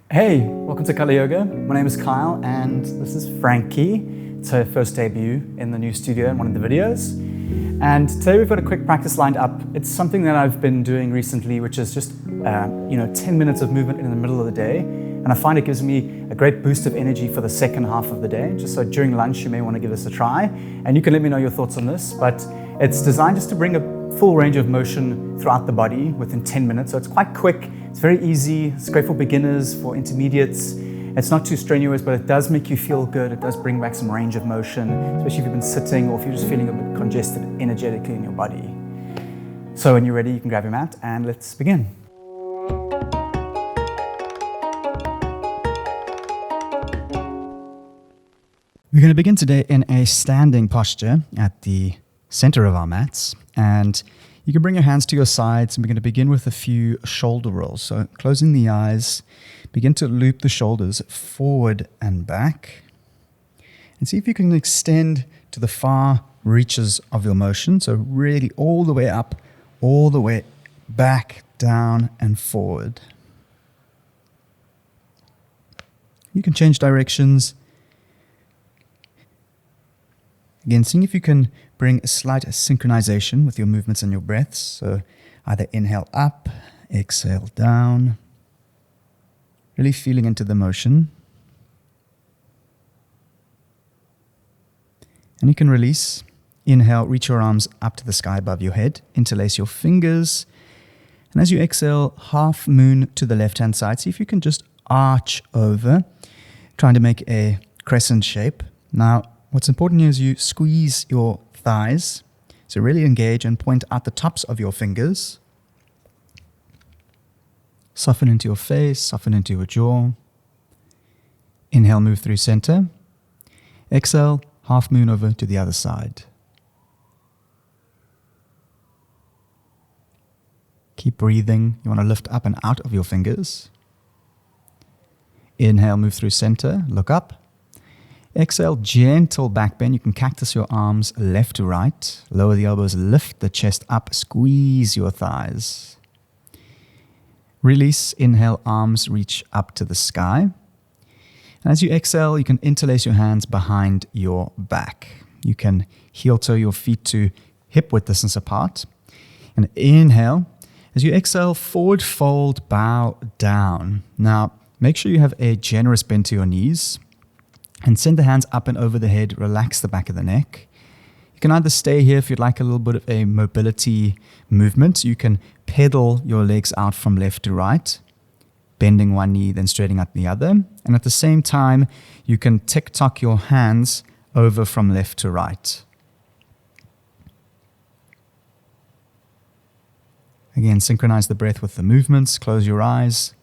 Hey, welcome to Color Yoga. My name is Kyle and this is Frankie. It's her first debut in the new studio in one of the videos. And today we've got a quick practice lined up. It's something that I've been doing recently, which is just 10 minutes of movement in the middle of the day. And I find it gives me a great boost of energy for the second half of the day. Just so during lunch, you may want to give this a try. And you can let me know your thoughts on this, but it's designed just to bring a full range of motion throughout the body within 10 minutes. So it's quite quick. It's very easy. It's great for beginners, for intermediates. It's not too strenuous, but it does make you feel good. It does bring back some range of motion, especially if you've been sitting or if you're just feeling a bit congested energetically in your body. So when you're ready, you can grab your mat and let's begin. We're going to begin today in a standing posture at the center of our mats, and you can bring your hands to your sides, and we're going to begin with a few shoulder rolls. So closing the eyes, begin to loop the shoulders forward and back, and see if you can extend to the far reaches of your motion. So really all the way up, all the way back, down and forward. You can change directions. Again, seeing if you can bring a slight synchronization with your movements and your breaths. So either inhale up, exhale down. Really feeling into the motion. And you can release. Inhale, reach your arms up to the sky above your head. Interlace your fingers. And as you exhale, half moon to the left-hand side. See if you can just arch over, trying to make a crescent shape. Now, what's important here is you squeeze your thighs. So really engage and point out the tops of your fingers. Soften into your face, soften into your jaw. Inhale, move through center. Exhale, half moon over to the other side. Keep breathing. You want to lift up and out of your fingers. Inhale, move through center, look up. Exhale, gentle back bend. You can cactus your arms left to right. Lower the elbows, lift the chest up, squeeze your thighs. Release, inhale, arms reach up to the sky. And as you exhale, you can interlace your hands behind your back. You can heel toe your feet to hip width distance apart. And inhale. As you exhale, forward fold, bow down. Now, make sure you have a generous bend to your knees. And send the hands up and over the head, relax the back of the neck. You can either stay here if you'd like a little bit of a mobility movement. You can pedal your legs out from left to right, bending one knee, then straightening out the other. And at the same time, you can tick-tock your hands over from left to right. Again, synchronize the breath with the movements. Close your eyes.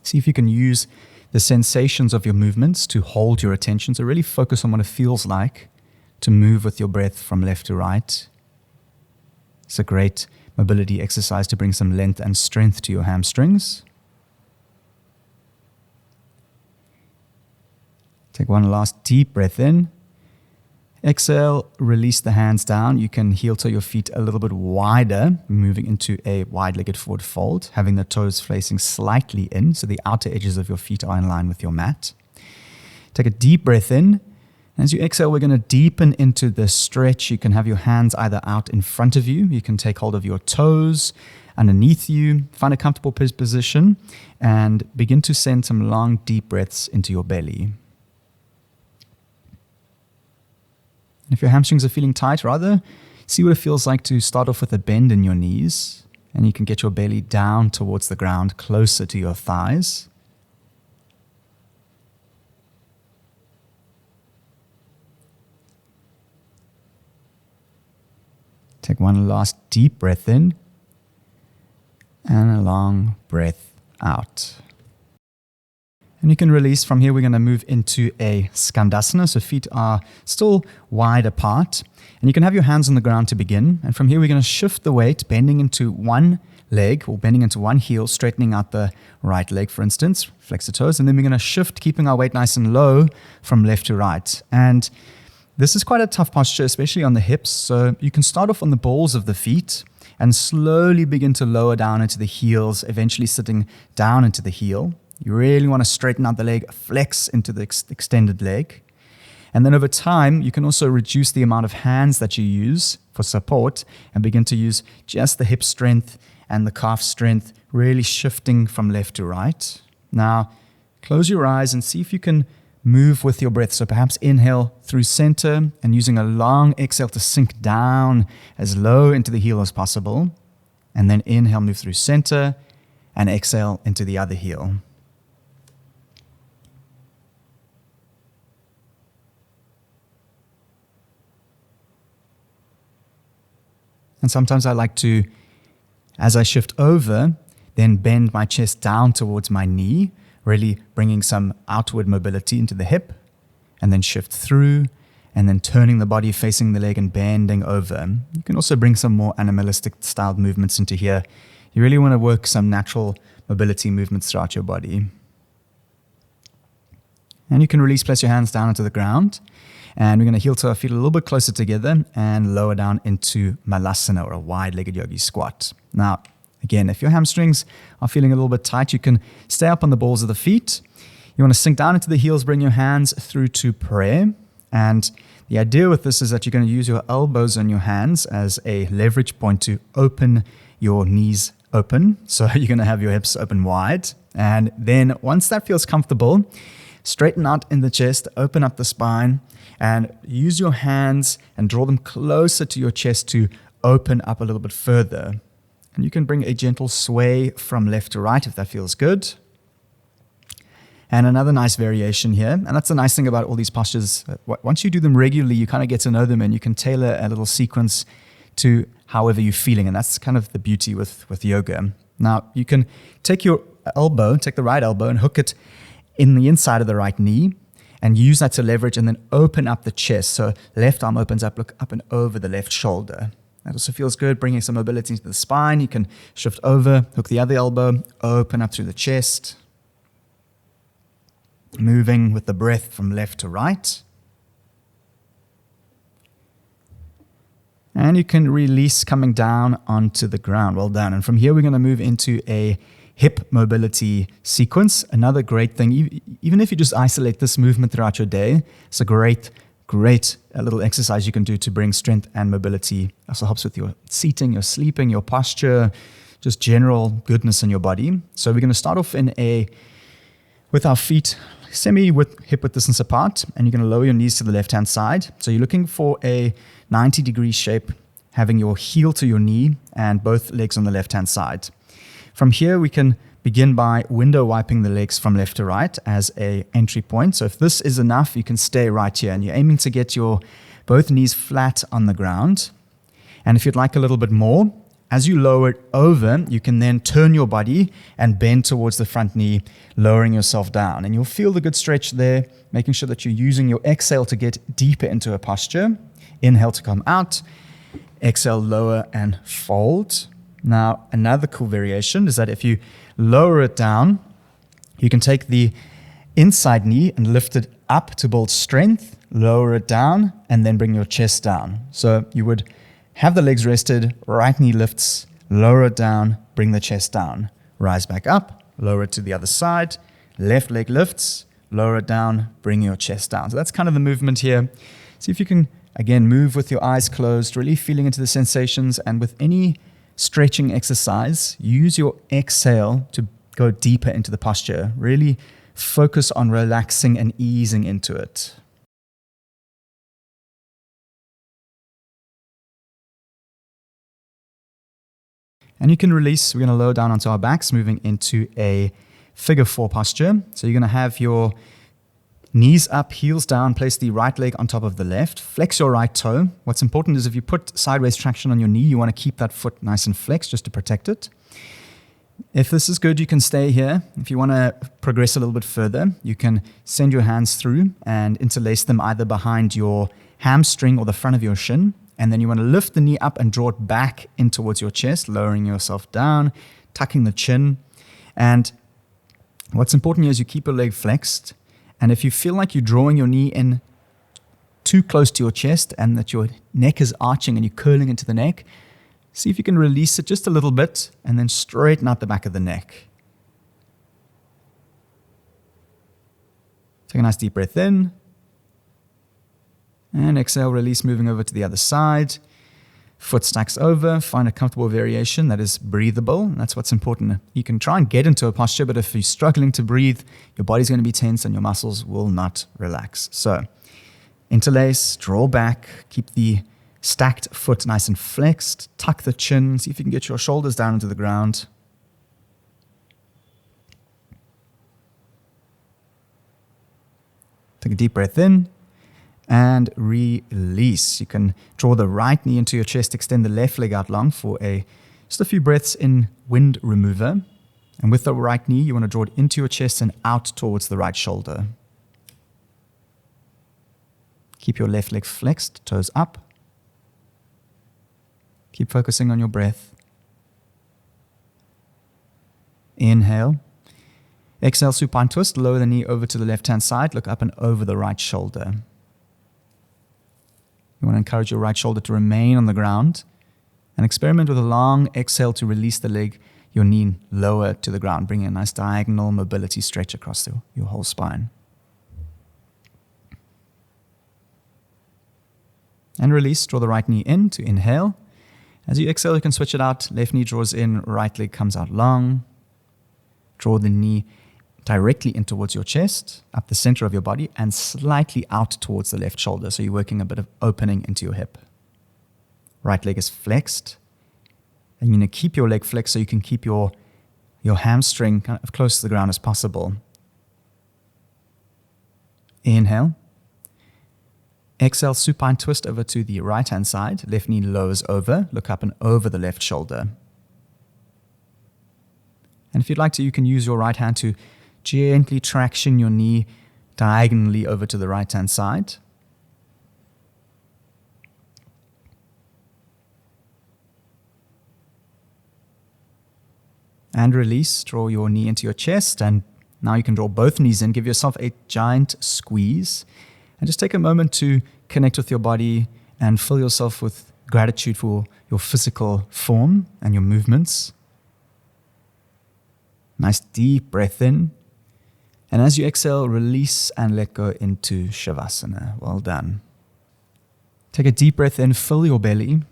See if you can use the sensations of your movements to hold your attention. So really focus on what it feels like to move with your breath from left to right. It's a great mobility exercise to bring some length and strength to your hamstrings. Take one last deep breath in. Exhale, release the hands down. You can heel toe your feet a little bit wider, moving into a wide-legged forward fold, having the toes facing slightly in, so the outer edges of your feet are in line with your mat. Take a deep breath in. As you exhale, we're going to deepen into the stretch. You can have your hands either out in front of you. You can take hold of your toes underneath you. Find a comfortable position and begin to send some long, deep breaths into your belly. If your hamstrings are feeling tight, rather see what it feels like to start off with a bend in your knees, and you can get your belly down towards the ground, closer to your thighs. Take one last deep breath in and a long breath out. And you can release. From here, we're going to move into a Skandasana. So feet are still wide apart. And you can have your hands on the ground to begin. And from here, we're going to shift the weight, bending into one leg or bending into one heel, straightening out the right leg, for instance. Flex the toes. And then we're going to shift, keeping our weight nice and low from left to right. And this is quite a tough posture, especially on the hips. So you can start off on the balls of the feet and slowly begin to lower down into the heels, eventually sitting down into the heel. You really want to straighten out the leg, flex into the extended leg. And then over time, you can also reduce the amount of hands that you use for support and begin to use just the hip strength and the calf strength, really shifting from left to right. Now, close your eyes and see if you can move with your breath. So perhaps inhale through center and using a long exhale to sink down as low into the heel as possible. And then inhale, move through center and exhale into the other heel. And sometimes I like to, as I shift over, then bend my chest down towards my knee, really bringing some outward mobility into the hip, and then shift through, and then turning the body facing the leg and bending over. You can also bring some more animalistic styled movements into here. You really want to work some natural mobility movements throughout your body. And you can release, place your hands down onto the ground. And we're going to heel toe our feet a little bit closer together and lower down into Malasana, or a wide-legged yogi squat. Now, again, if your hamstrings are feeling a little bit tight, you can stay up on the balls of the feet. You want to sink down into the heels, bring your hands through to prayer. And the idea with this is that you're going to use your elbows and your hands as a leverage point to open your knees open. So you're going to have your hips open wide. And then once that feels comfortable, straighten out in the chest, open up the spine, and use your hands and draw them closer to your chest to open up a little bit further. And you can bring a gentle sway from left to right if that feels good. And another nice variation here, and that's the nice thing about all these postures. Once you do them regularly, you kind of get to know them and you can tailor a little sequence to however you're feeling. And that's kind of the beauty with yoga. Now, you can take your elbow, take the right elbow and hook it in the inside of the right knee and use that to leverage and then open up the chest. So left arm opens up, look up and over the left shoulder. That also feels good, bringing some mobility into the spine. You can shift over, hook the other elbow, open up through the chest. Moving with the breath from left to right. And you can release coming down onto the ground. Well done. And from here, we're going to move into a hip mobility sequence. Another great thing, even if you just isolate this movement throughout your day, it's a great little exercise you can do to bring strength and mobility. It also helps with your seating, your sleeping, your posture, just general goodness in your body. So we're going to start off with our feet hip width distance apart, and you're going to lower your knees to the left-hand side. So you're looking for a 90-degree shape, having your heel to your knee and both legs on the left-hand side. From here, we can begin by window wiping the legs from left to right as an entry point. So if this is enough, you can stay right here. And you're aiming to get your both knees flat on the ground. And if you'd like a little bit more, as you lower it over, you can then turn your body and bend towards the front knee, lowering yourself down. And you'll feel the good stretch there, making sure that you're using your exhale to get deeper into a posture. Inhale to come out. Exhale, lower and fold. Now, another cool variation is that if you lower it down, you can take the inside knee and lift it up to build strength, lower it down, and then bring your chest down. So you would have the legs rested, right knee lifts, lower it down, bring the chest down. Rise back up, lower it to the other side, left leg lifts, lower it down, bring your chest down. So that's kind of the movement here. See if you can, again, move with your eyes closed, really feeling into the sensations, and with any stretching exercise, use your exhale to go deeper into the posture. Really focus on relaxing and easing into it. And you can release. We're going to lower down onto our backs, moving into a figure 4 posture. So you're going to have your knees up, heels down, place the right leg on top of the left, flex your right toe. What's important is if you put sideways traction on your knee, you want to keep that foot nice and flexed just to protect it. If this is good, you can stay here. If you want to progress a little bit further, you can send your hands through and interlace them either behind your hamstring or the front of your shin. And then you want to lift the knee up and draw it back in towards your chest, lowering yourself down, tucking the chin. And what's important here is you keep your leg flexed. And if you feel like you're drawing your knee in too close to your chest and that your neck is arching and you're curling into the neck, see if you can release it just a little bit and then straighten out the back of the neck. Take a nice deep breath in. And exhale, release, moving over to the other side. Foot stacks over. Find a comfortable variation that is breathable. That's what's important. You can try and get into a posture, but if you're struggling to breathe, your body's going to be tense and your muscles will not relax. So interlace, draw back, keep the stacked foot nice and flexed, tuck the chin, see if you can get your shoulders down into the ground. Take a deep breath in and release. You can draw the right knee into your chest, extend the left leg out long for just a few breaths in wind remover. And with the right knee, you want to draw it into your chest and out towards the right shoulder. Keep your left leg flexed, toes up. Keep focusing on your breath. Inhale. Exhale, supine twist. Lower the knee over to the left-hand side. Look up and over the right shoulder. You want to encourage your right shoulder to remain on the ground and experiment with a long exhale to release the leg, your knee lower to the ground, bringing a nice diagonal mobility stretch across your whole spine. And release, draw the right knee in to inhale. As you exhale, you can switch it out. Left knee draws in, right leg comes out long. Draw the knee directly in towards your chest, up the center of your body, and slightly out towards the left shoulder. So you're working a bit of opening into your hip. Right leg is flexed. And you're going to keep your leg flexed so you can keep your hamstring kind of close to the ground as possible. Inhale. Exhale, supine twist over to the right-hand side. Left knee lowers over. Look up and over the left shoulder. And if you'd like to, you can use your right hand to gently traction your knee diagonally over to the right-hand side. And release. Draw your knee into your chest. And now you can draw both knees in. Give yourself a giant squeeze. And just take a moment to connect with your body and fill yourself with gratitude for your physical form and your movements. Nice deep breath in. And as you exhale, release and let go into Shavasana. Well done. Take a deep breath in, fill your belly.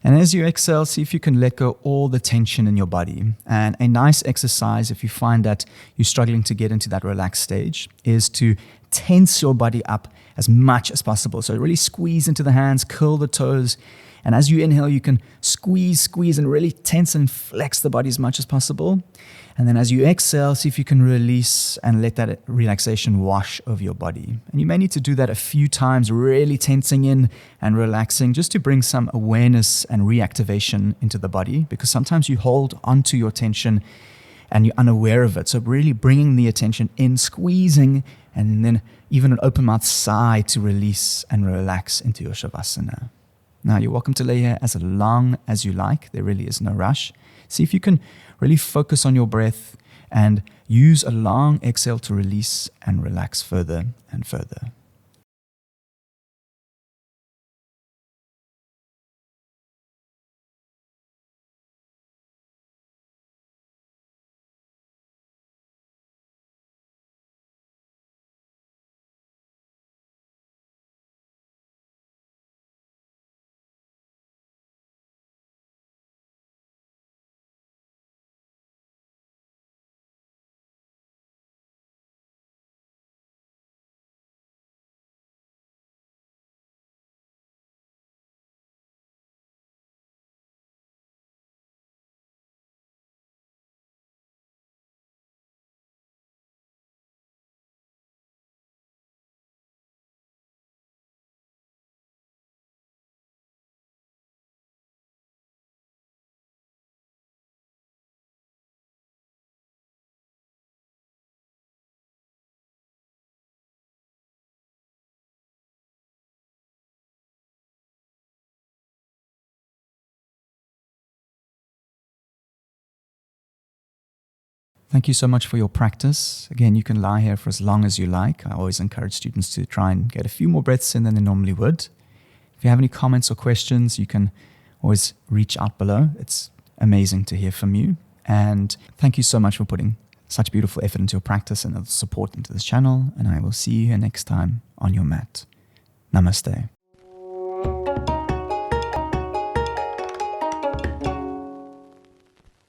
And as you exhale, see if you can let go all the tension in your body. And a nice exercise, if you find that you're struggling to get into that relaxed stage, is to tense your body up as much as possible. So really squeeze into the hands, curl the toes. And as you inhale, you can squeeze, and really tense and flex the body as much as possible. And then as you exhale, see if you can release and let that relaxation wash over your body. And you may need to do that a few times, really tensing in and relaxing, just to bring some awareness and reactivation into the body, because sometimes you hold onto your tension and you're unaware of it. So really bringing the attention in, squeezing, and then even an open mouth sigh to release and relax into your Shavasana. Now, you're welcome to lay here as long as you like. There really is no rush. See if you can really focus on your breath and use a long exhale to release and relax further and further. Thank you so much for your practice. Again, you can lie here for as long as you like. I always encourage students to try and get a few more breaths in than they normally would. If you have any comments or questions, you can always reach out below. It's amazing to hear from you. And thank you so much for putting such beautiful effort into your practice and support into this channel. And I will see you here next time on your mat. Namaste.